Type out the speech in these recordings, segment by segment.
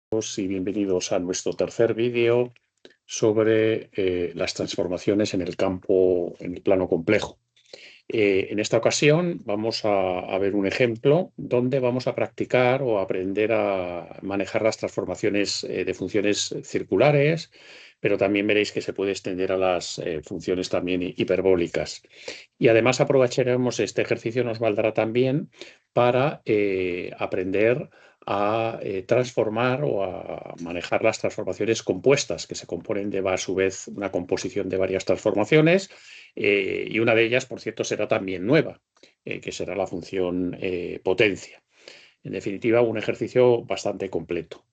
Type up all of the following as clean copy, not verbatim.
Y bienvenidos a nuestro tercer vídeo sobre las transformaciones en el campo, en el plano complejo. En esta ocasión vamos a ver un ejemplo donde vamos a practicar o aprender a manejar las transformaciones de funciones circulares, pero también veréis que se puede extender a las funciones también hiperbólicas. Y además aprovecharemos este ejercicio, nos valdrá también para aprender a transformar o a manejar las transformaciones compuestas, que se componen de a su vez una composición de varias transformaciones, y una de ellas, por cierto, será también nueva, que será la función potencia. En definitiva, un ejercicio bastante completo.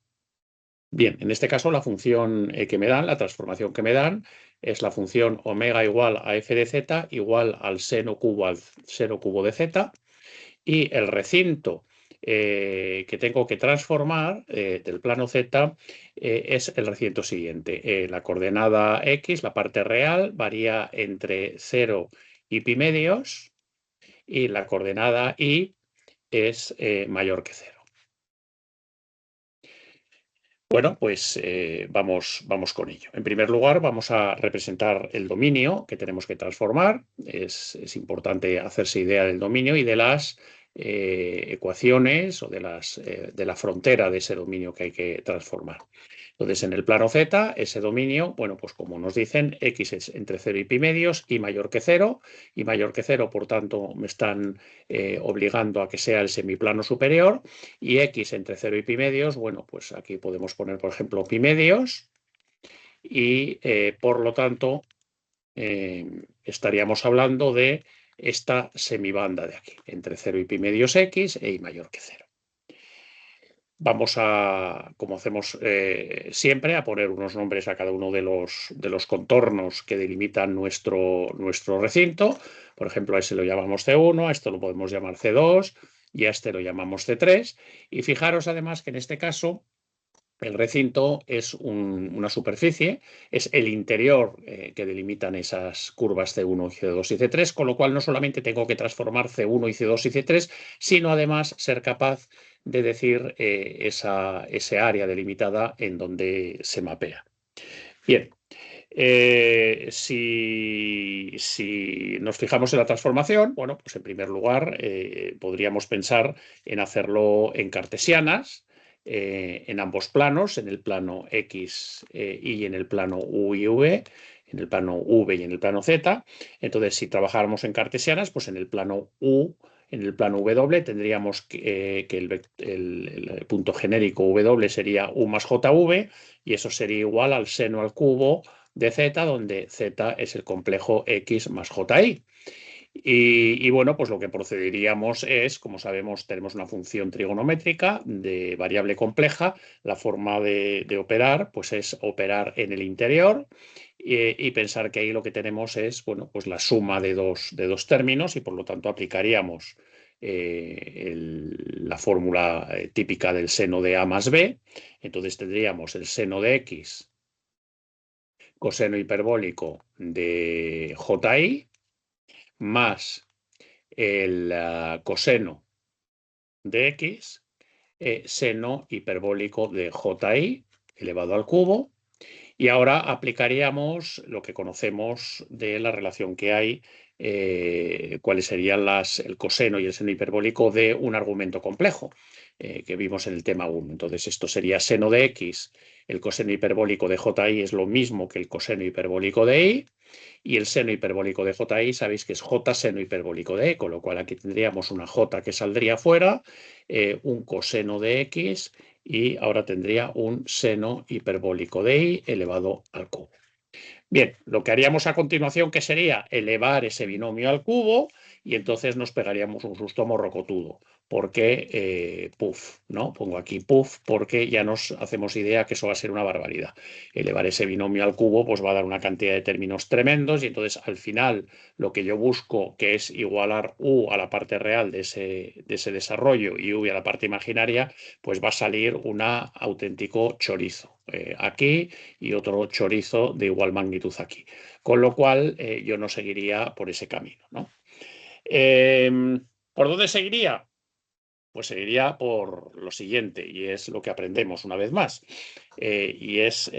Bien, en este caso la función que me dan, la transformación que me dan, es la función omega igual a f de z igual al seno cubo de z, y el recinto que tengo que transformar del plano z es el recinto siguiente. La coordenada x, la parte real, varía entre 0 y pi medios, y la coordenada y es mayor que 0. Bueno, pues vamos con ello. En primer lugar, vamos a representar el dominio que tenemos que transformar. Es importante hacerse idea del dominio y de las ecuaciones o de la frontera de ese dominio que hay que transformar. Entonces, en el plano Z, ese dominio, bueno, pues como nos dicen, X es entre 0 y pi medios y mayor que 0, por tanto, me están obligando a que sea el semiplano superior, y X entre 0 y pi medios, bueno, pues aquí podemos poner, por ejemplo, pi medios, y por lo tanto, estaríamos hablando de esta semibanda de aquí, entre 0 y pi medios X e Y mayor que 0. Vamos a, como hacemos siempre, a poner unos nombres a cada uno de los contornos que delimitan nuestro recinto. Por ejemplo, a ese lo llamamos C1, a esto lo podemos llamar C2 y a este lo llamamos C3. Y fijaros además que en este caso el recinto es una superficie, es el interior que delimitan esas curvas C1, C2 y C3, con lo cual no solamente tengo que transformar C1 y C2 y C3, sino además ser capaz de decir ese área delimitada en donde se mapea. Bien, si nos fijamos en la transformación, bueno, pues en primer lugar podríamos pensar en hacerlo en cartesianas, en ambos planos, en el plano X y en el plano U y V, en el plano V y en el plano Z. Entonces, si trabajáramos en cartesianas, pues en el plano U, en el plano W tendríamos que el punto genérico W sería U más JV, y eso sería igual al seno al cubo de z, donde z es el complejo x más ji. Y bueno, pues lo que procederíamos es, como sabemos, tenemos una función trigonométrica de variable compleja. La forma de operar, pues es operar en el interior y pensar que ahí lo que tenemos es, bueno, pues la suma de dos términos, y por lo tanto aplicaríamos la fórmula típica del seno de a más b. Entonces tendríamos el seno de x coseno hiperbólico de ji más el coseno de x seno hiperbólico de ji elevado al cubo. Y ahora aplicaríamos lo que conocemos de la relación que hay, cuáles serían el coseno y el seno hiperbólico de un argumento complejo que vimos en el tema 1. Entonces esto sería seno de x, el coseno hiperbólico de ji es lo mismo que el coseno hiperbólico de y, y el seno hiperbólico de ji sabéis que es j seno hiperbólico de e, con lo cual aquí tendríamos una j que saldría fuera, un coseno de x, y ahora tendría un seno hiperbólico de y elevado al cubo. Bien, lo que haríamos a continuación, que sería elevar ese binomio al cubo, y entonces nos pegaríamos un susto morrocotudo, porque puff, ¿no? Pongo aquí puff porque ya nos hacemos idea que eso va a ser una barbaridad. Elevar ese binomio al cubo pues va a dar una cantidad de términos tremendos, y entonces al final lo que yo busco, que es igualar u a la parte real de ese desarrollo y u a la parte imaginaria, pues va a salir un auténtico chorizo aquí y otro chorizo de igual magnitud aquí. Con lo cual yo no seguiría por ese camino, ¿no? ¿Por dónde seguiría? pues seguiría por lo siguiente, y es lo que aprendemos una vez más, y es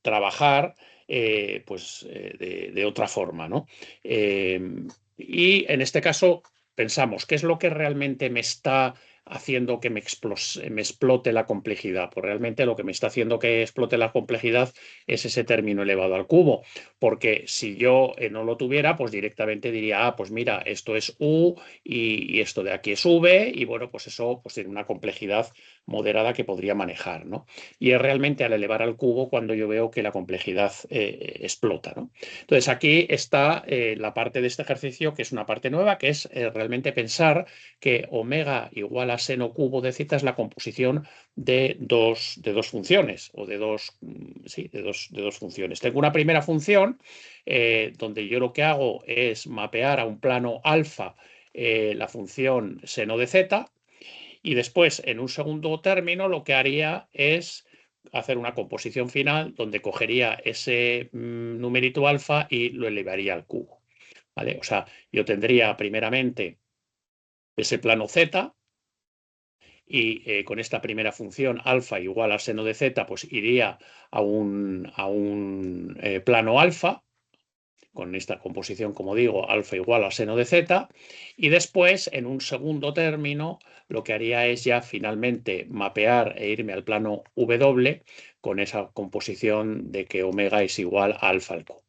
trabajar de otra forma, ¿no? Y en este caso pensamos, ¿qué es lo que realmente me está haciendo que me explote la complejidad? Pues realmente lo que me está haciendo que explote la complejidad es ese término elevado al cubo, porque si yo no lo tuviera, pues directamente diría, ah, pues mira, esto es U y esto de aquí es V, y bueno, pues eso pues tiene una complejidad moderada que podría manejar, ¿no? Y es realmente al elevar al cubo cuando yo veo que la complejidad explota, ¿no? Entonces aquí está la parte de este ejercicio que es una parte nueva, que es realmente pensar que omega igual a seno cubo de zeta es la composición de dos funciones, o de dos, sí, de dos funciones. Tengo una primera función donde yo lo que hago es mapear a un plano alfa la función seno de zeta, y después en un segundo término lo que haría es hacer una composición final donde cogería ese numerito alfa y lo elevaría al cubo, ¿vale? O sea, yo tendría primeramente ese plano z, y con esta primera función alfa igual a seno de z, pues iría a un plano alfa, con esta composición, como digo, alfa igual a seno de z, y después, en un segundo término, lo que haría es ya finalmente mapear e irme al plano W con esa composición de que omega es igual a alfa al cubo.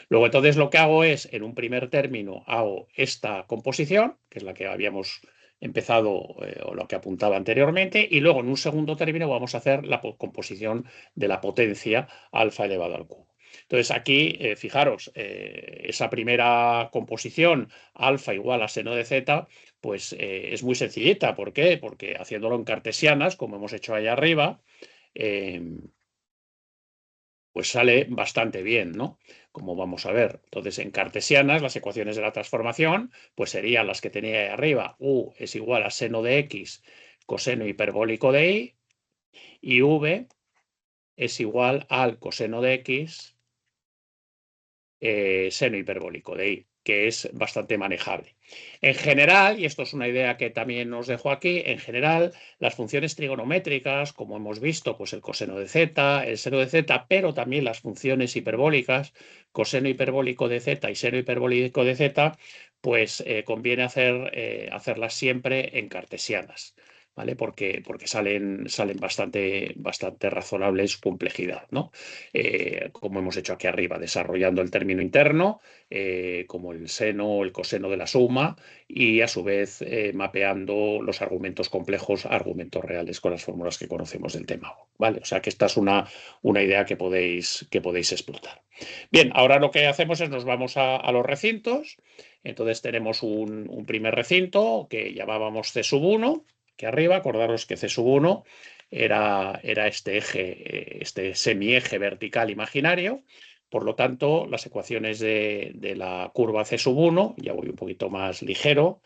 Luego entonces lo que hago es, en un primer término, hago esta composición, que es la que habíamos empezado o lo que apuntaba anteriormente, y luego en un segundo término vamos a hacer la composición de la potencia alfa elevado al cubo. Entonces aquí, fijaros, esa primera composición alfa igual a seno de z, pues es muy sencillita. ¿Por qué? Porque haciéndolo en cartesianas, como hemos hecho ahí arriba, pues sale bastante bien, ¿no? Como vamos a ver. Entonces, en cartesianas, las ecuaciones de la transformación, pues serían las que tenía ahí arriba. U es igual a seno de x coseno hiperbólico de y, y v es igual al coseno de x seno hiperbólico de y, que es bastante manejable. En general, y esto es una idea que también os dejo aquí, en general, las funciones trigonométricas, como hemos visto, pues el coseno de z, el seno de z, pero también las funciones hiperbólicas, coseno hiperbólico de z y seno hiperbólico de z, pues conviene hacerlas siempre en cartesianas, ¿vale? Porque salen bastante razonables su complejidad, ¿no? Como hemos hecho aquí arriba, desarrollando el término interno, como el seno o el coseno de la suma, y a su vez mapeando los argumentos complejos a argumentos reales con las fórmulas que conocemos del tema, ¿vale? O sea que esta es una idea que podéis explotar. Bien, ahora lo que hacemos es nos vamos a los recintos. Entonces tenemos un primer recinto que llamábamos C sub 1, que arriba, acordaros que C sub 1 era este eje, este semieje vertical imaginario. Por lo tanto, las ecuaciones de la curva C sub 1, ya voy un poquito más ligero,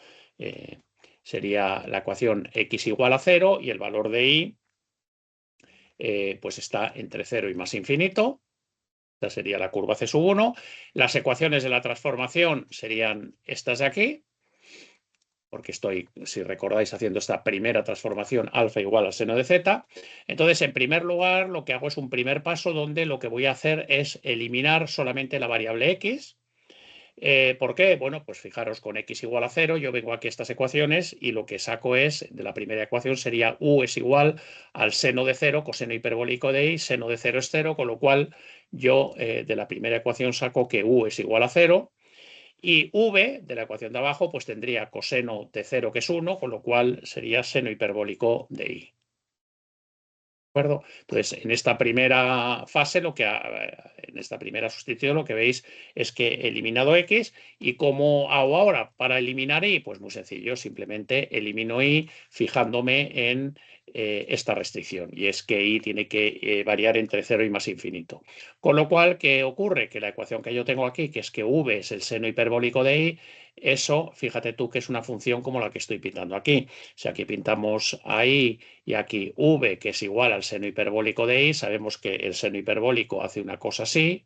sería la ecuación x igual a 0 y el valor de y pues está entre 0 y más infinito. Esta sería la curva C sub 1. Las ecuaciones de la transformación serían estas de aquí, porque estoy, si recordáis, haciendo esta primera transformación alfa igual al seno de z. Entonces, en primer lugar, lo que hago es un primer paso donde lo que voy a hacer es eliminar solamente la variable x. ¿Por qué? Bueno, pues fijaros, con x igual a 0, yo vengo aquí a estas ecuaciones y lo que saco es, de la primera ecuación sería u es igual al seno de 0, coseno hiperbólico de y, seno de 0 es 0, con lo cual yo de la primera ecuación saco que u es igual a 0. Y v de la ecuación de abajo pues tendría coseno de 0, que es 1, con lo cual sería seno hiperbólico de y. ¿De acuerdo? Entonces, en esta primera fase, en esta primera sustitución, lo que veis es que he eliminado x. ¿Y cómo hago ahora para eliminar y? Pues muy sencillo, simplemente elimino y fijándome en esta restricción, y es que y tiene que variar entre 0 y más infinito. Con lo cual, ¿qué ocurre? Que la ecuación que yo tengo aquí, que es que v es el seno hiperbólico de y, eso, fíjate tú que es una función como la que estoy pintando aquí. Si aquí pintamos ahí y aquí v, que es igual al seno hiperbólico de y, sabemos que el seno hiperbólico hace una cosa así,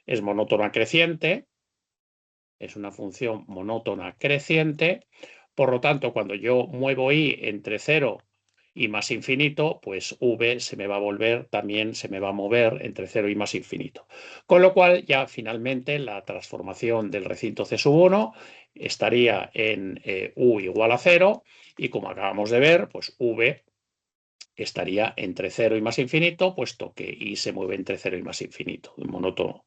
es monótona creciente, es una función monótona creciente, Por lo tanto, cuando yo muevo y entre 0 y más infinito, pues v se me va a volver, también se me va a mover entre 0 y más infinito. Con lo cual, ya finalmente la transformación del recinto C1 estaría en u igual a 0 y como acabamos de ver, pues v estaría entre 0 y más infinito, puesto que i se mueve entre 0 y más infinito,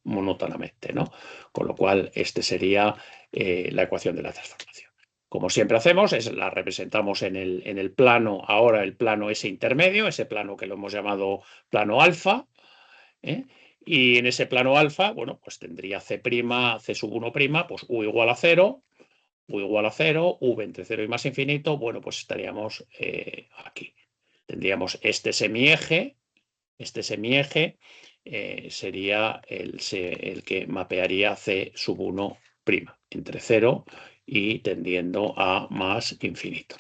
monótonamente, ¿no? Con lo cual, este sería la ecuación de la transformación. Como siempre hacemos, la representamos en el plano, ahora el plano ese intermedio, ese plano que lo hemos llamado plano alfa, ¿eh? Y en ese plano alfa, bueno, pues tendría C', C sub 1', pues U igual a 0, U igual a 0, V entre 0 y más infinito, bueno, pues estaríamos aquí. Tendríamos este semieje sería el que mapearía C sub 1' entre 0 y tendiendo a más infinito.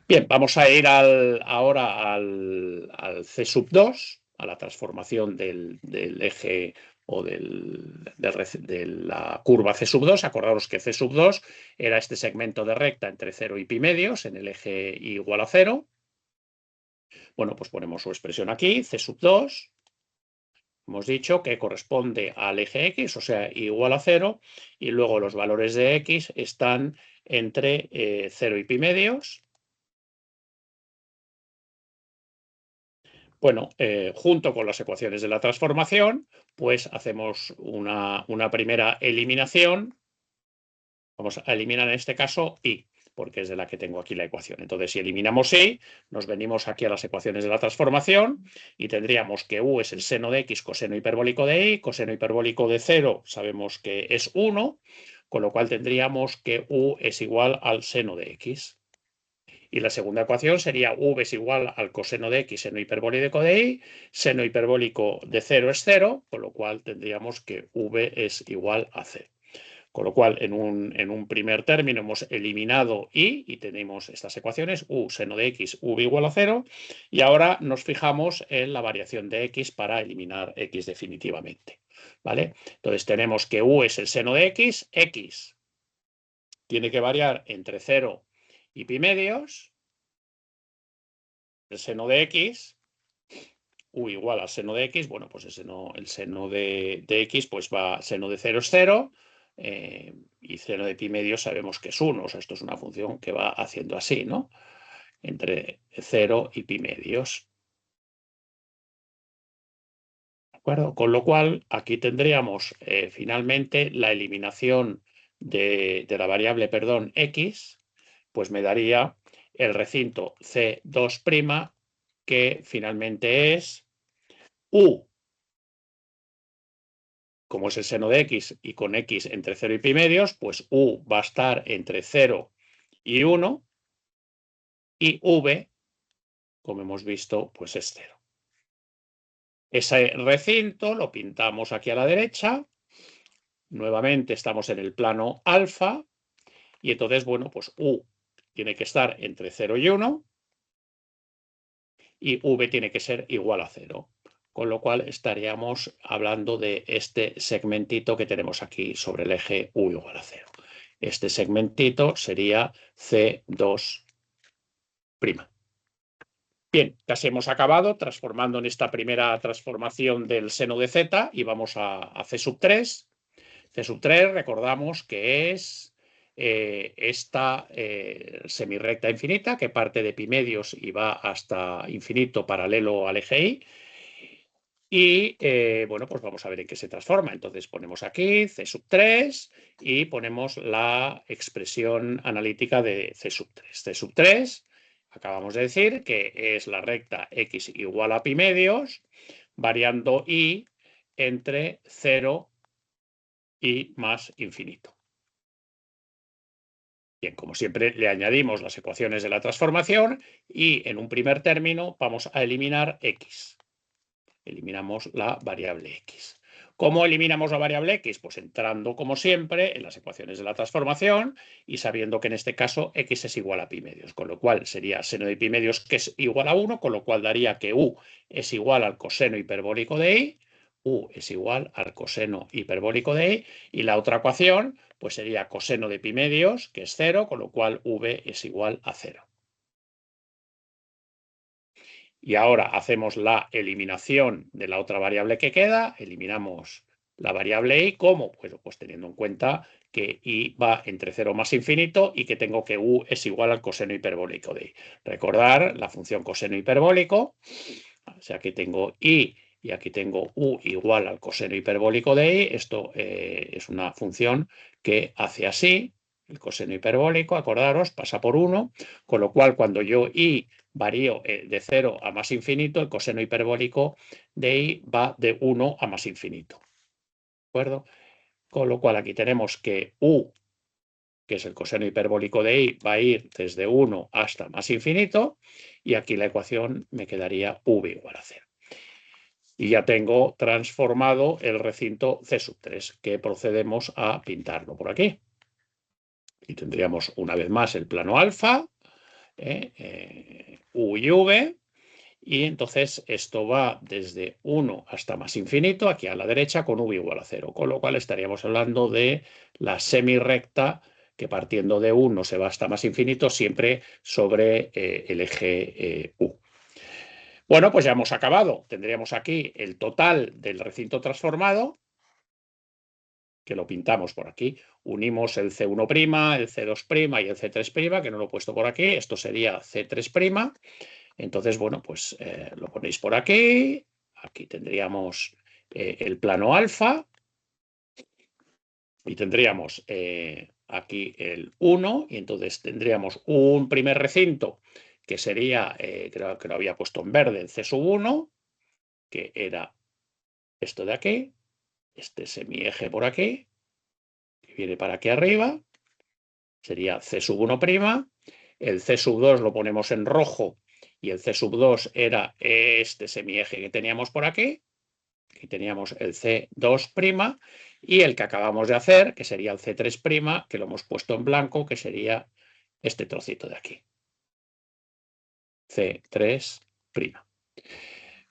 Bien, vamos a ir ahora al C sub 2, a la transformación del eje o de la curva C sub 2. Acordaros que C sub 2 era este segmento de recta entre 0 y pi medios en el eje igual a 0. Bueno, pues ponemos su expresión aquí, C sub 2. Hemos dicho que corresponde al eje X, o sea, igual a 0, y luego los valores de X están entre 0 y pi medios. Bueno, junto con las ecuaciones de la transformación, pues hacemos una primera eliminación. Vamos a eliminar en este caso y, porque es de la que tengo aquí la ecuación. Entonces, si eliminamos y, nos venimos aquí a las ecuaciones de la transformación y tendríamos que u es el seno de x coseno hiperbólico de y, coseno hiperbólico de 0 sabemos que es 1, con lo cual tendríamos que u es igual al seno de x. Y la segunda ecuación sería v es igual al coseno de x seno hiperbólico de y, seno hiperbólico de 0 es 0, con lo cual tendríamos que v es igual a 0. Con lo cual, en un primer término hemos eliminado y tenemos estas ecuaciones, u seno de x, v igual a 0, y ahora nos fijamos en la variación de x para eliminar x definitivamente, ¿vale? Entonces tenemos que u es el seno de x tiene que variar entre 0 y pi medios, el seno de x, u igual al seno de x, bueno, pues el seno de x, pues va, seno de 0 es 0, y seno de pi medio sabemos que es 1, o sea, esto es una función que va haciendo así, ¿no? Entre 0 y pi medios. ¿De acuerdo? Con lo cual, aquí tendríamos finalmente la eliminación de la variable, perdón, x, pues me daría el recinto C2', que finalmente es u, como es el seno de x y con x entre 0 y pi medios, pues u va a estar entre 0 y 1 y v, como hemos visto, pues es 0. Ese recinto lo pintamos aquí a la derecha. Nuevamente estamos en el plano alfa y entonces, bueno, pues u tiene que estar entre 0 y 1 y v tiene que ser igual a 0. Con lo cual estaríamos hablando de este segmentito que tenemos aquí sobre el eje u igual a 0. Este segmentito sería C2'. Bien, casi hemos acabado transformando en esta primera transformación del seno de z y vamos a C sub 3. C sub 3 recordamos que es esta semirrecta infinita que parte de pi medios y va hasta infinito paralelo al eje y. Y bueno, pues vamos a ver en qué se transforma. Entonces ponemos aquí C sub 3 y ponemos la expresión analítica de C sub 3. C sub 3, acabamos de decir que es la recta x igual a pi medios, variando y entre 0 y más infinito. Bien, como siempre, le añadimos las ecuaciones de la transformación y en un primer término vamos a eliminar x. Eliminamos la variable x. ¿Cómo eliminamos la variable x? Pues entrando, como siempre, en las ecuaciones de la transformación y sabiendo que en este caso x es igual a pi medios, con lo cual sería seno de pi medios que es igual a 1, con lo cual daría que u es igual al coseno hiperbólico de y, U es igual al coseno hiperbólico de I, y la otra ecuación pues sería coseno de pi medios, que es 0, con lo cual V es igual a 0. Y ahora hacemos la eliminación de la otra variable que queda, eliminamos la variable I, ¿cómo? Pues teniendo en cuenta que I va entre 0 más infinito y que tengo que U es igual al coseno hiperbólico de I. Recordar la función coseno hiperbólico, o sea que tengo I y aquí tengo U igual al coseno hiperbólico de I. Esto es una función que hace así, el coseno hiperbólico, acordaros, pasa por 1, con lo cual cuando yo I varío de 0 a más infinito, el coseno hiperbólico de I va de 1 a más infinito. ¿De acuerdo? Con lo cual aquí tenemos que U, que es el coseno hiperbólico de I, va a ir desde 1 hasta más infinito, y aquí la ecuación me quedaría V igual a 0. Y ya tengo transformado el recinto C3, que procedemos a pintarlo por aquí. Y tendríamos una vez más el plano alfa, U y V, y entonces esto va desde 1 hasta más infinito, aquí a la derecha, con V igual a 0, con lo cual estaríamos hablando de la semirrecta que partiendo de 1 se va hasta más infinito, siempre sobre el eje U. Bueno, pues ya hemos acabado. Tendríamos aquí el total del recinto transformado, que lo pintamos por aquí. Unimos el C1', el C2' y el C3', que no lo he puesto por aquí. Esto sería C3'. Entonces, bueno, pues lo ponéis por aquí. Aquí tendríamos el plano alfa. Y tendríamos aquí el 1. Y entonces tendríamos un primer recinto que sería, creo que lo había puesto en verde, el C1, que era esto de aquí. Este semieje por aquí, que viene para aquí arriba. Sería C1'. El C2 lo ponemos en rojo y el C2 era este semieje que teníamos por aquí. Aquí teníamos el C2' y el que acabamos de hacer, que sería el C3', que lo hemos puesto en blanco, que sería este trocito de aquí. C3'.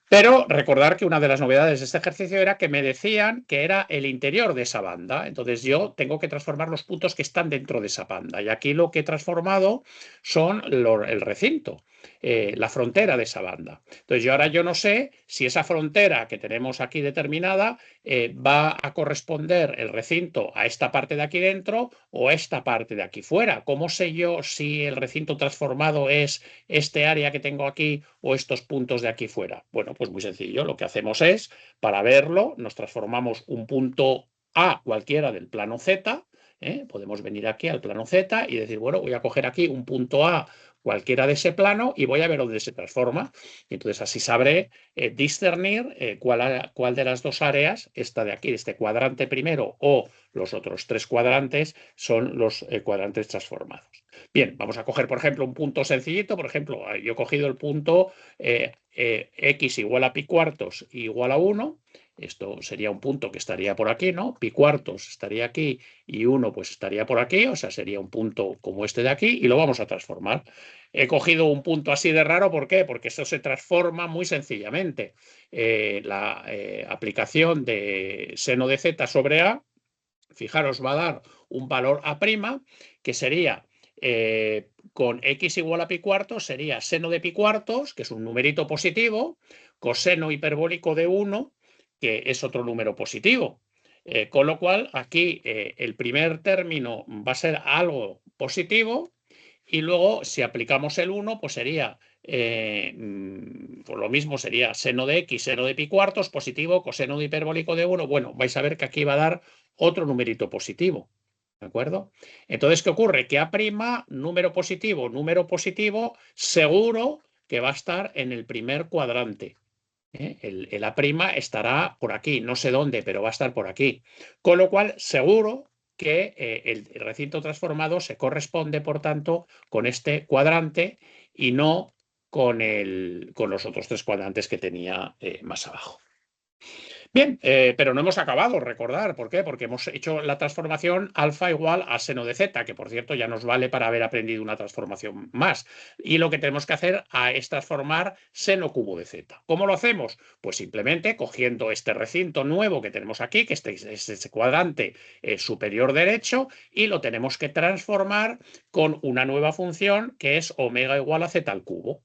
Pero recordar que una de las novedades de este ejercicio era que me decían que era el interior de esa banda. Entonces yo tengo que transformar los puntos que están dentro de esa banda. Y aquí lo que he transformado son el recinto, la frontera de esa banda. Entonces yo no sé si esa frontera que tenemos aquí determinada va a corresponder el recinto a esta parte de aquí dentro o a esta parte de aquí fuera. ¿Cómo sé yo si el recinto transformado es este área que tengo aquí o estos puntos de aquí fuera? Bueno, pues muy sencillo. Lo que hacemos es, para verlo, nos transformamos un punto A cualquiera del plano Z. Podemos venir aquí al plano Z y decir, bueno, voy a coger aquí un punto A cualquiera de ese plano y voy a ver dónde se transforma. Y entonces así sabré discernir cuál de las dos áreas, esta de aquí, este cuadrante primero o los otros tres cuadrantes, son los cuadrantes transformados. Bien, vamos a coger, por ejemplo, un punto sencillito. Por ejemplo, yo he cogido el punto x igual a pi cuartos igual a 1. Esto sería un punto que estaría por aquí, ¿no? Pi cuartos estaría aquí y 1 pues estaría por aquí, o sea, sería un punto como este de aquí y lo vamos a transformar. He cogido un punto así de raro, ¿por qué? Porque esto se transforma muy sencillamente. La aplicación de seno de z sobre a, fijaros, va a dar un valor a', que sería con x igual a pi cuartos, sería seno de pi cuartos, que es un numerito positivo, coseno hiperbólico de 1, que es otro número positivo. Con lo cual, aquí el primer término va a ser algo positivo y luego, si aplicamos el 1, pues sería, pues lo mismo sería seno de x, seno de pi cuartos, positivo, coseno de hiperbólico de 1. Bueno, vais a ver que aquí va a dar otro numerito positivo. ¿De acuerdo? Entonces, ¿qué ocurre? Que A', número positivo, seguro que va a estar en el primer cuadrante. El A' estará por aquí, no sé dónde, pero va a estar por aquí. Con lo cual, seguro que el recinto transformado se corresponde, por tanto, con este cuadrante y no con los otros tres cuadrantes que tenía más abajo. Bien, pero no hemos acabado, recordar. ¿Por qué? Porque hemos hecho la transformación alfa igual a seno de z, que por cierto ya nos vale para haber aprendido una transformación más. Y lo que tenemos que hacer es transformar seno cubo de z. ¿Cómo lo hacemos? Pues simplemente cogiendo este recinto nuevo que tenemos aquí, que es este cuadrante superior derecho, y lo tenemos que transformar con una nueva función que es omega igual a z al cubo.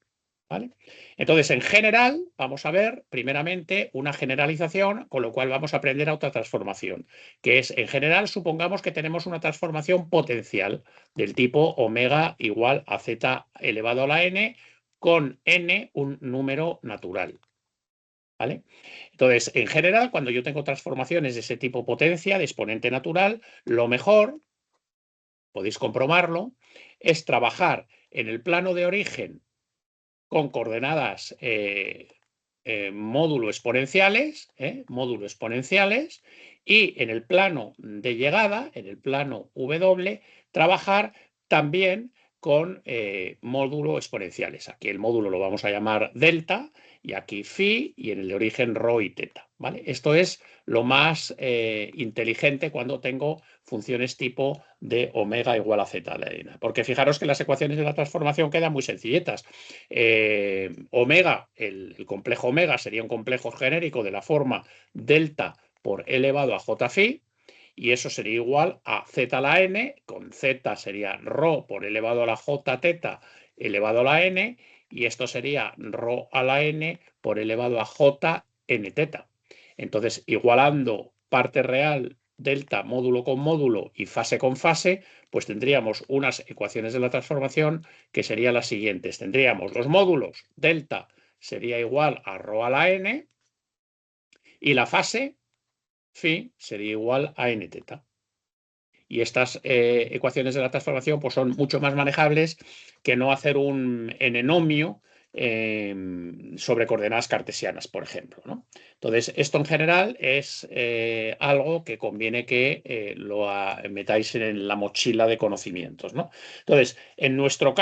¿Vale? Entonces, en general, vamos a ver primeramente una generalización, con lo cual vamos a aprender a otra transformación, que es, en general, supongamos que tenemos una transformación potencial del tipo omega igual a z elevado a la n, con n un número natural. ¿Vale? Entonces, en general, cuando yo tengo transformaciones de ese tipo potencia, de exponente natural, lo mejor, podéis comprobarlo, es trabajar en el plano de origen con coordenadas módulo exponenciales, y en el plano de llegada, en el plano W, trabajar también con módulo exponenciales. Aquí el módulo lo vamos a llamar delta, y aquí phi, y en el de origen rho y teta. ¿Vale? Esto es lo más inteligente cuando tengo funciones tipo de omega igual a z a la n. Porque fijaros que las ecuaciones de la transformación quedan muy sencilletas. Omega, el complejo omega sería un complejo genérico de la forma delta por e elevado a j phi, y eso sería igual a z a la n, con z sería rho por e elevado a la j teta elevado a la n, y esto sería rho a la n por e elevado a j n teta. Entonces, igualando parte real delta módulo con módulo y fase con fase, pues tendríamos unas ecuaciones de la transformación que serían las siguientes. Tendríamos los módulos delta sería igual a rho a la n, y la fase phi sería igual a n teta. Y estas ecuaciones de la transformación pues son mucho más manejables que no hacer un enomio sobre coordenadas cartesianas, por ejemplo, ¿no? Entonces, esto en general es algo que conviene que lo metáis en la mochila de conocimientos, ¿no? Entonces, en nuestro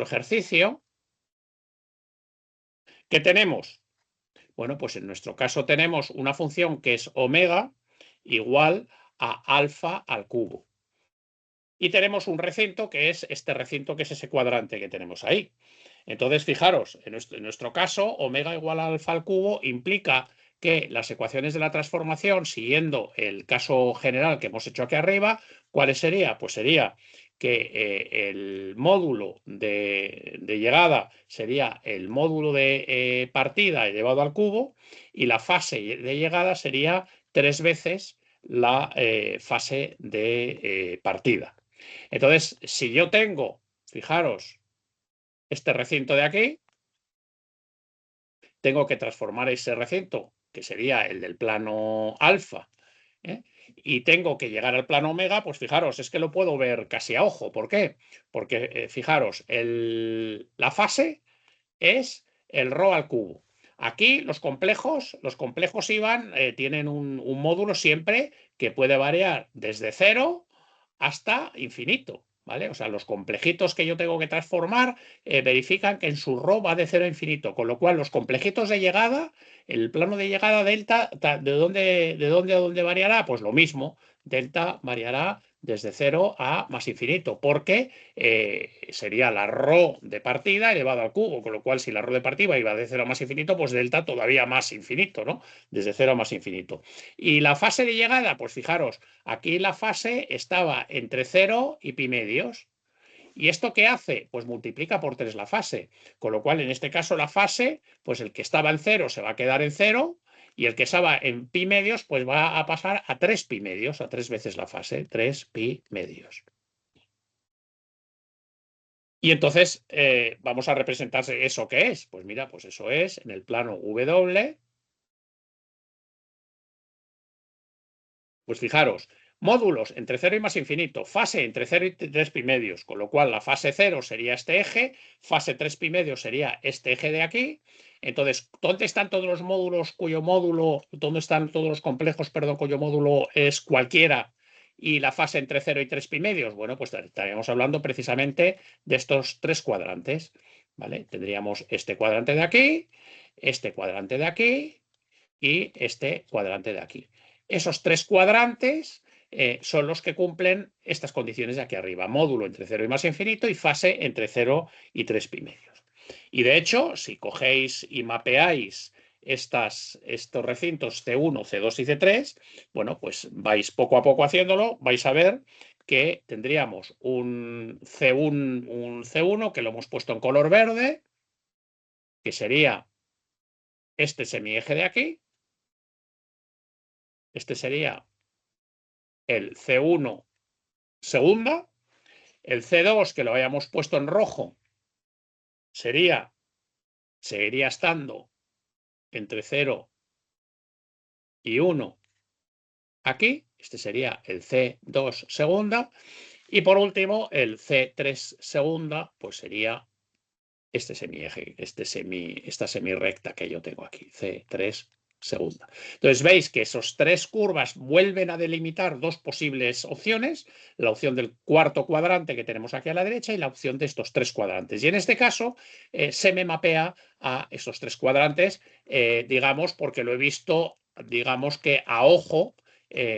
ejercicio, ¿qué tenemos? Bueno, pues en nuestro caso tenemos una función que es omega igual a alfa al cubo. Y tenemos un recinto que es este recinto, que es ese cuadrante que tenemos ahí. Entonces, fijaros, en nuestro caso, omega igual a alfa al cubo implica que las ecuaciones de la transformación, siguiendo el caso general que hemos hecho aquí arriba, ¿cuáles sería? Pues sería que el módulo de llegada sería el módulo de partida elevado al cubo, y la fase de llegada sería 3 veces la fase de partida. Entonces, si yo tengo, fijaros, este recinto de aquí, tengo que transformar ese recinto, que sería el del plano alfa, y tengo que llegar al plano omega, pues fijaros, es que lo puedo ver casi a ojo. ¿Por qué? Porque, fijaros, la fase es el rho al cubo. Aquí los complejos tienen un módulo siempre que puede variar desde 0 hasta infinito. ¿Vale? O sea, los complejitos que yo tengo que transformar verifican que en su rho va de 0 a infinito, con lo cual los complejitos de llegada, el plano de llegada delta, ¿de dónde a dónde variará? Pues lo mismo, delta variará desde 0 a más infinito, porque sería la rho de partida elevado al cubo, con lo cual si la rho de partida iba de 0 a más infinito, pues delta todavía más infinito, ¿no? Desde 0 a más infinito. Y la fase de llegada, pues fijaros, aquí la fase estaba entre 0 y pi medios. ¿Y esto qué hace? Pues multiplica por 3 la fase. Con lo cual, en este caso, la fase, pues el que estaba en 0 se va a quedar en 0, y el que estaba en pi medios, pues va a pasar a 3 pi medios, a 3 veces la fase, 3 pi medios. Y entonces vamos a representarse eso que es. Pues mira, pues eso es en el plano W. Pues fijaros, módulos entre 0 y más infinito, fase entre 0 y 3 pi medios, con lo cual la fase 0 sería este eje, fase 3 pi medios sería este eje de aquí. Entonces, ¿dónde están todos los módulos dónde están todos los complejos, perdón, cuyo módulo es cualquiera, y la fase entre 0 y 3 pi medios? Bueno, pues estaríamos hablando precisamente de estos tres cuadrantes. ¿vale? Tendríamos este cuadrante de aquí, este cuadrante de aquí y este cuadrante de aquí. Esos tres cuadrantes son los que cumplen estas condiciones de aquí arriba. Módulo entre 0 y más infinito y fase entre 0 y 3 pi medios. Y de hecho, si cogéis y mapeáis estos recintos C1, C2 y C3, bueno, pues vais poco a poco haciéndolo, vais a ver que tendríamos un C1 que lo hemos puesto en color verde, que sería este semieje de aquí. Este sería el C1 segunda. El C2, que lo hayamos puesto en rojo, seguiría estando entre 0 y 1 aquí. Este sería el C2 segunda. Y por último, el C3 segunda, pues sería este semieje, esta semirrecta que yo tengo aquí, C3 segunda. Entonces veis que esos tres curvas vuelven a delimitar dos posibles opciones, la opción del cuarto cuadrante que tenemos aquí a la derecha y la opción de estos tres cuadrantes. Y en este caso se me mapea a estos tres cuadrantes, digamos, porque lo he visto, digamos que a ojo,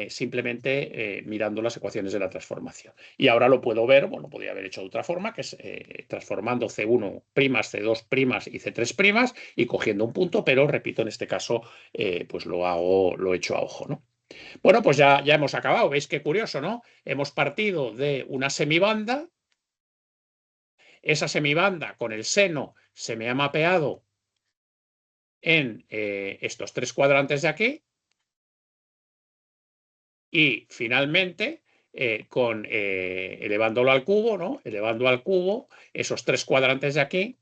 simplemente mirando las ecuaciones de la transformación. Y ahora lo puedo ver, bueno, podría haber hecho de otra forma, que es transformando C1', C2' y C3' y cogiendo un punto, pero repito, en este caso pues lo he hecho a ojo, ¿no? Bueno, pues ya hemos acabado. ¿Veis qué curioso, no? Hemos partido de una semibanda. Esa semibanda con el seno se me ha mapeado en estos tres cuadrantes de aquí. Y finalmente, elevándolo al cubo, ¿no? Elevando al cubo esos tres cuadrantes de aquí.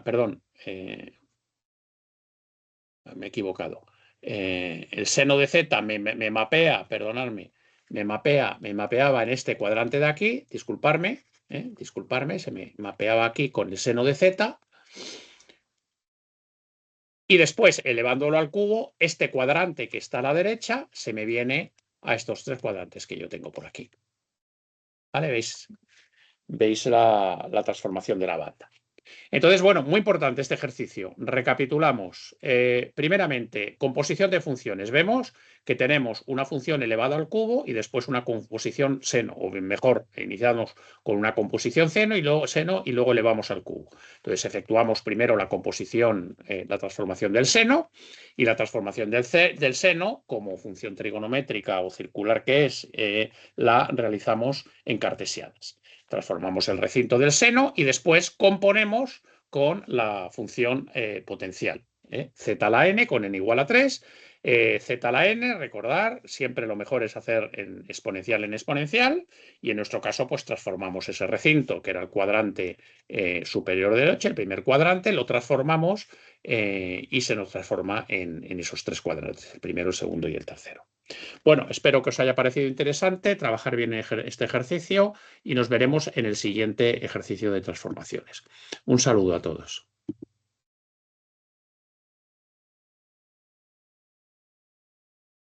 Perdón, me he equivocado. El seno de z me mapea, perdonadme, me mapeaba en este cuadrante de aquí, disculparme, se me mapeaba aquí con el seno de z. Y después, elevándolo al cubo, este cuadrante que está a la derecha se me viene a estos tres cuadrantes que yo tengo por aquí. ¿Vale? ¿Veis la transformación de la banda? Entonces, bueno, muy importante este ejercicio. Recapitulamos. Primeramente, composición de funciones. Vemos que tenemos una función elevada al cubo y después una composición seno, o mejor, iniciamos con una composición seno y luego elevamos al cubo. Entonces, efectuamos primero la composición, la transformación del seno, y la transformación del seno, como función trigonométrica o circular que es, la realizamos en cartesianas. Transformamos el recinto del seno y después componemos con la función potencial. Z a la n con n igual a 3. Z a la n, recordar, siempre lo mejor es hacer en exponencial, y en nuestro caso pues transformamos ese recinto, que era el cuadrante superior de 8, el primer cuadrante, lo transformamos y se nos transforma en esos tres cuadrantes, el primero, el segundo y el tercero. Bueno, espero que os haya parecido interesante trabajar bien este ejercicio y nos veremos en el siguiente ejercicio de transformaciones. Un saludo a todos.